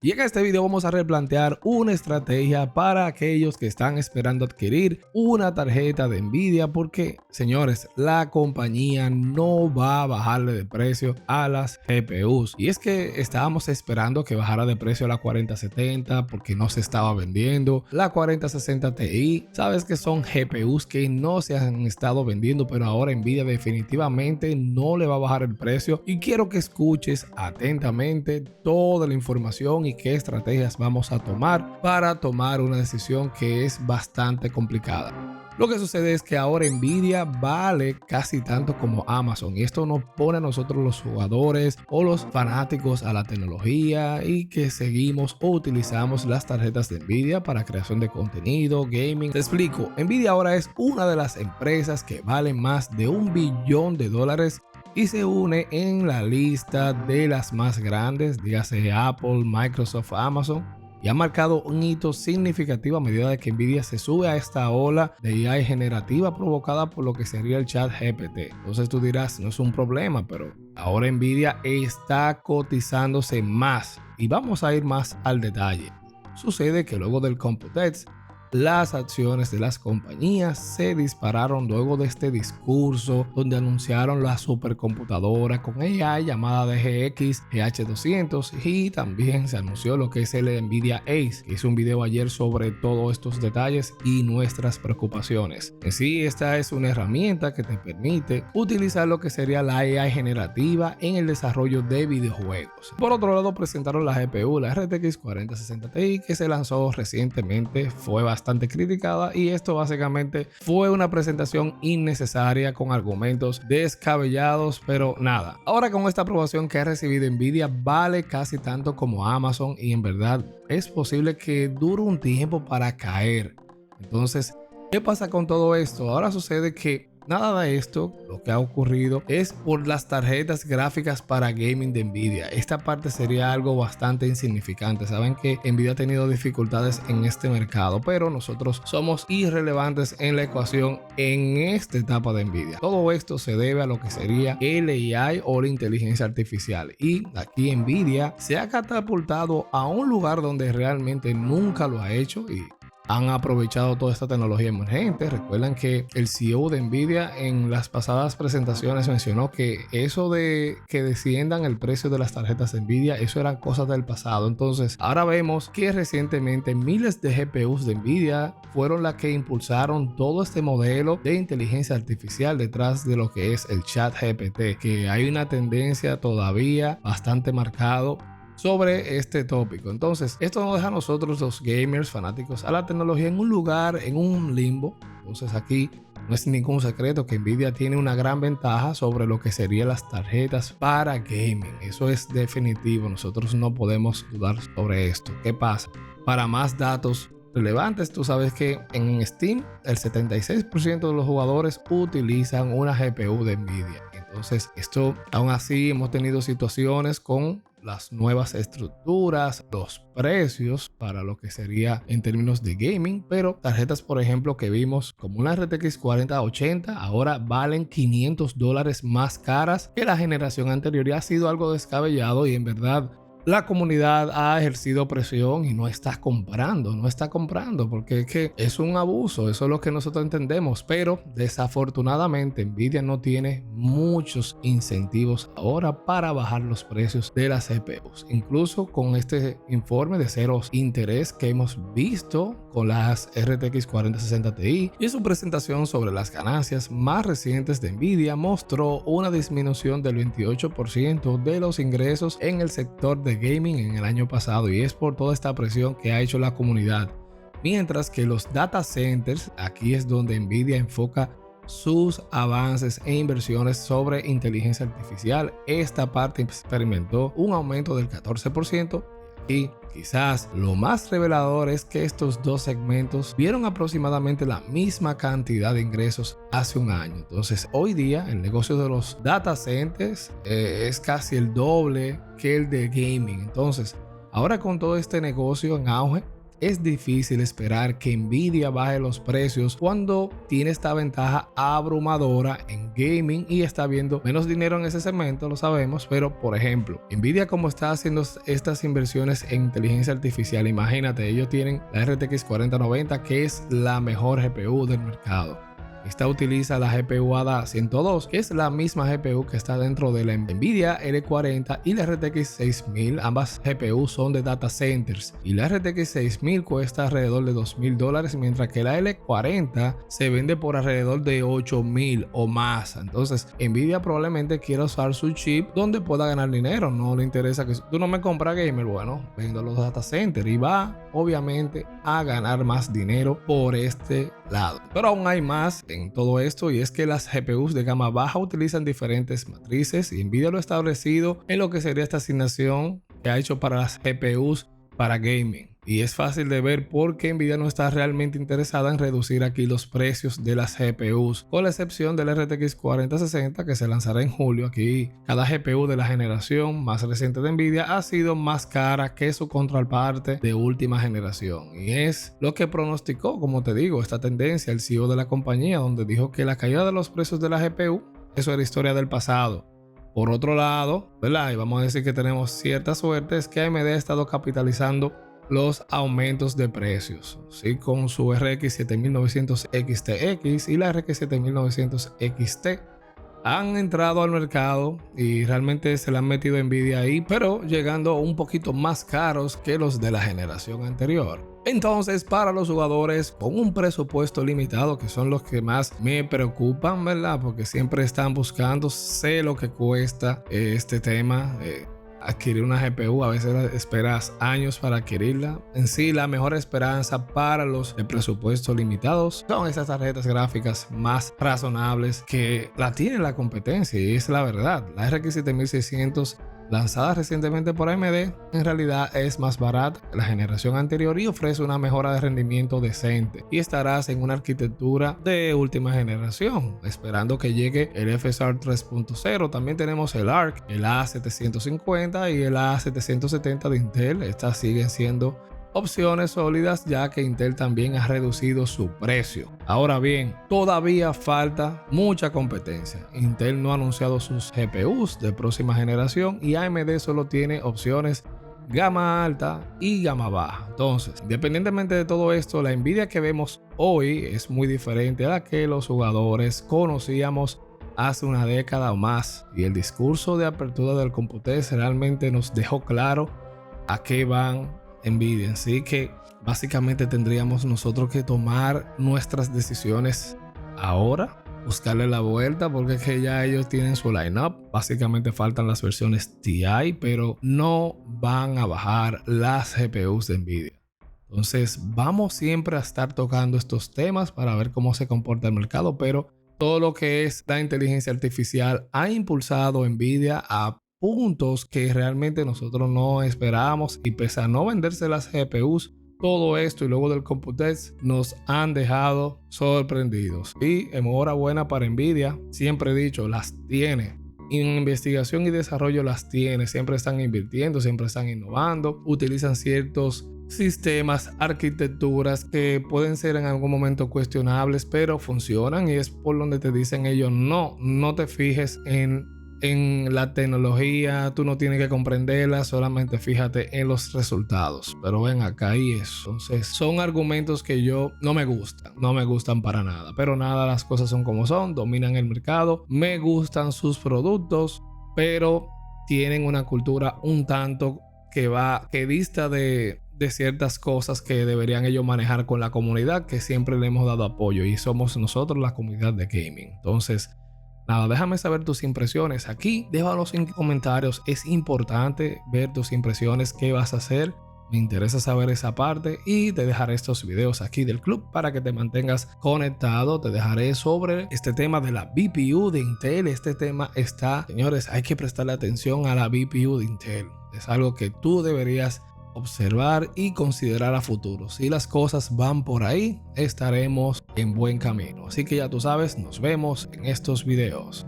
Y en este video vamos a replantear una estrategia para aquellos que están esperando adquirir una tarjeta de Nvidia, porque señores, la compañía no va a bajarle de precio a las GPUs. Y es que estábamos esperando que bajara de precio la 4070 porque no se estaba vendiendo. La 4060 Ti, sabes que son GPUs que no se han estado vendiendo, pero ahora Nvidia definitivamente no le va a bajar el precio. Y quiero que escuches atentamente toda la información y qué estrategias vamos a tomar para tomar una decisión que es bastante complicada. Lo que sucede es que ahora Nvidia vale casi tanto como Amazon, y esto nos pone a nosotros los jugadores o los fanáticos a la tecnología y que seguimos o utilizamos las tarjetas de Nvidia para creación de contenido, gaming. Te explico, Nvidia ahora es una de las empresas que vale más de $1 billón y se une en la lista de las más grandes, dígase Apple, Microsoft, Amazon, y ha marcado un hito significativo a medida de que Nvidia se sube a esta ola de AI generativa provocada por lo que sería el chat GPT. Entonces tú dirás, no es un problema, pero ahora Nvidia está cotizándose más y vamos a ir más al detalle. Sucede que luego del Computex, las acciones de las compañías se dispararon luego de este discurso donde anunciaron la supercomputadora con AI llamada DGX GH200, y también se anunció lo que es el Nvidia Ace, que hice un video ayer sobre todos estos detalles y nuestras preocupaciones. En sí, esta es una herramienta que te permite utilizar lo que sería la AI generativa en el desarrollo de videojuegos. Por otro lado, presentaron la GPU, la RTX 4060 Ti, que se lanzó recientemente, fue bastante criticada, y esto básicamente fue una presentación innecesaria con argumentos descabellados, pero nada. Ahora, con esta aprobación que ha recibido Nvidia, vale casi tanto como Amazon, y en verdad es posible que dure un tiempo para caer. Entonces, ¿qué pasa con todo esto? Ahora sucede que nada de esto, lo que ha ocurrido es por las tarjetas gráficas para gaming de Nvidia. Esta parte sería algo bastante insignificante. Saben que Nvidia ha tenido dificultades en este mercado, pero nosotros somos irrelevantes en la ecuación en esta etapa de Nvidia. Todo esto se debe a lo que sería el AI o la inteligencia artificial, y aquí Nvidia se ha catapultado a un lugar donde realmente nunca lo ha hecho y han aprovechado toda esta tecnología emergente. Recuerdan que el CEO de Nvidia en las pasadas presentaciones mencionó que eso de que desciendan el precio de las tarjetas de Nvidia, eso eran cosas del pasado. Entonces ahora vemos que recientemente miles de GPUs de Nvidia fueron las que impulsaron todo este modelo de inteligencia artificial detrás de lo que es el chat GPT, que hay una tendencia todavía bastante marcado sobre este tópico. Entonces esto nos deja a nosotros, los gamers fanáticos a la tecnología, en un lugar, en un limbo. Entonces aquí no es ningún secreto que Nvidia tiene una gran ventaja sobre lo que serían las tarjetas para gaming. Eso es definitivo, nosotros no podemos dudar sobre esto. ¿Qué pasa? Para más datos relevantes, tú sabes que en Steam el 76% de los jugadores utilizan una GPU de Nvidia. Entonces esto, aún así, hemos tenido situaciones con las nuevas estructuras, los precios para lo que sería en términos de gaming, pero tarjetas, por ejemplo, que vimos como una RTX 4080 ahora valen $500 más caras que la generación anterior, y ha sido algo descabellado, y en verdad la comunidad ha ejercido presión y no está comprando, porque es que es un abuso. Eso es lo que nosotros entendemos, pero desafortunadamente Nvidia no tiene muchos incentivos ahora para bajar los precios de las CPUs, incluso con este informe de ceros interés que hemos visto con las RTX 4060 Ti, y su presentación sobre las ganancias más recientes de Nvidia mostró una disminución del 28% de los ingresos en el sector de gaming en el año pasado, y es por toda esta presión que ha hecho la comunidad. Mientras que los data centers, aquí es donde Nvidia enfoca sus avances e inversiones sobre inteligencia artificial, esta parte experimentó un aumento del 14%. Y quizás lo más revelador es que estos dos segmentos vieron aproximadamente la misma cantidad de ingresos hace un año. Entonces hoy día el negocio de los data centers es casi el doble que el de gaming. Entonces ahora, con todo este negocio en auge, es difícil esperar que Nvidia baje los precios cuando tiene esta ventaja abrumadora en gaming y está viendo menos dinero en ese segmento, lo sabemos, pero por ejemplo, Nvidia como está haciendo estas inversiones en inteligencia artificial, imagínate, ellos tienen la RTX 4090 que es la mejor GPU del mercado. Esta utiliza la GPU ADA 102, que es la misma GPU que está dentro de la Nvidia L40 y la RTX 6000. Ambas GPU son de data centers y la RTX 6000 cuesta alrededor de $2000, mientras que la L40 se vende por alrededor de $8000 o más. Entonces Nvidia probablemente quiera usar su chip donde pueda ganar dinero. No le interesa que tú no me compras gamer, bueno, vendo los data centers y va obviamente a ganar más dinero por este lado. Pero aún hay más en todo esto, y es que las GPUs de gama baja utilizan diferentes matrices y Nvidia lo ha establecido en lo que sería esta asignación que ha hecho para las GPUs para gaming. Y es fácil de ver por qué Nvidia no está realmente interesada en reducir aquí los precios de las GPUs, con la excepción del RTX 4060 que se lanzará en julio. Aquí cada GPU de la generación más reciente de Nvidia ha sido más cara que su contraparte de última generación, y es lo que pronosticó, como te digo, esta tendencia el CEO de la compañía, donde dijo que la caída de los precios de la GPU, eso era historia del pasado. Por otro lado, ¿verdad? Y vamos a decir que tenemos cierta suerte, es que AMD ha estado capitalizando los aumentos de precios, ¿sí? Con su RX 7900 XTX y la RX 7900 XT han entrado al mercado y realmente se le han metido Nvidia ahí, pero llegando un poquito más caros que los de la generación anterior. Entonces, para los jugadores con un presupuesto limitado, que son los que más me preocupan, ¿verdad? Porque siempre están buscando, sé lo que cuesta este tema. Adquirir una GPU, a veces esperas años para adquirirla. En sí, la mejor esperanza para los de presupuesto limitados son esas tarjetas gráficas más razonables que la tiene la competencia, y es la verdad. La RX 7600 lanzada recientemente por AMD en realidad es más barata que la generación anterior y ofrece una mejora de rendimiento decente, y estarás en una arquitectura de última generación esperando que llegue el FSR 3.0. También tenemos el ARC, el A750 y el A770 de Intel. Estas siguen siendo opciones sólidas, ya que Intel también ha reducido su precio. Ahora bien, todavía falta mucha competencia. Intel no ha anunciado sus GPUs de próxima generación y AMD solo tiene opciones gama alta y gama baja. Entonces, independientemente de todo esto, la Nvidia que vemos hoy es muy diferente a la que los jugadores conocíamos hace una década o más, y el discurso de apertura del Computex realmente nos dejó claro a qué van Nvidia. Así que básicamente tendríamos nosotros que tomar nuestras decisiones ahora, buscarle la vuelta, porque es que ya ellos tienen su lineup. Básicamente faltan las versiones TI, pero no van a bajar las GPUs de Nvidia. Entonces vamos siempre a estar tocando estos temas para ver cómo se comporta el mercado, pero todo lo que es la inteligencia artificial ha impulsado Nvidia a puntos que realmente nosotros no esperábamos, y pese a no venderse las GPUs, todo esto y luego del Computex nos han dejado sorprendidos. Y enhorabuena para Nvidia, siempre he dicho, las tiene. En investigación y desarrollo las tiene, siempre están invirtiendo, siempre están innovando, utilizan ciertos sistemas, arquitecturas que pueden ser en algún momento cuestionables, pero funcionan, y es por donde te dicen ellos, no te fijes en la tecnología, tú no tienes que comprenderla, solamente fíjate en los resultados. Pero ven acá y eso. Entonces son argumentos que yo no me gustan para nada, pero nada, las cosas son como son, dominan el mercado, me gustan sus productos, pero tienen una cultura un tanto que dista de ciertas cosas que deberían ellos manejar con la comunidad, que siempre le hemos dado apoyo, y somos nosotros la comunidad de gaming. Entonces nada, déjame saber tus impresiones aquí, déjalos en comentarios, es importante ver tus impresiones, qué vas a hacer, me interesa saber esa parte, y te dejaré estos videos aquí del club para que te mantengas conectado. Te dejaré sobre este tema de la BPU de Intel. Este tema está, señores, hay que prestarle atención a la BPU de Intel, es algo que tú deberías observar y considerar a futuro. Si las cosas van por ahí, estaremos en buen camino. Así que ya tú sabes, nos vemos en estos videos.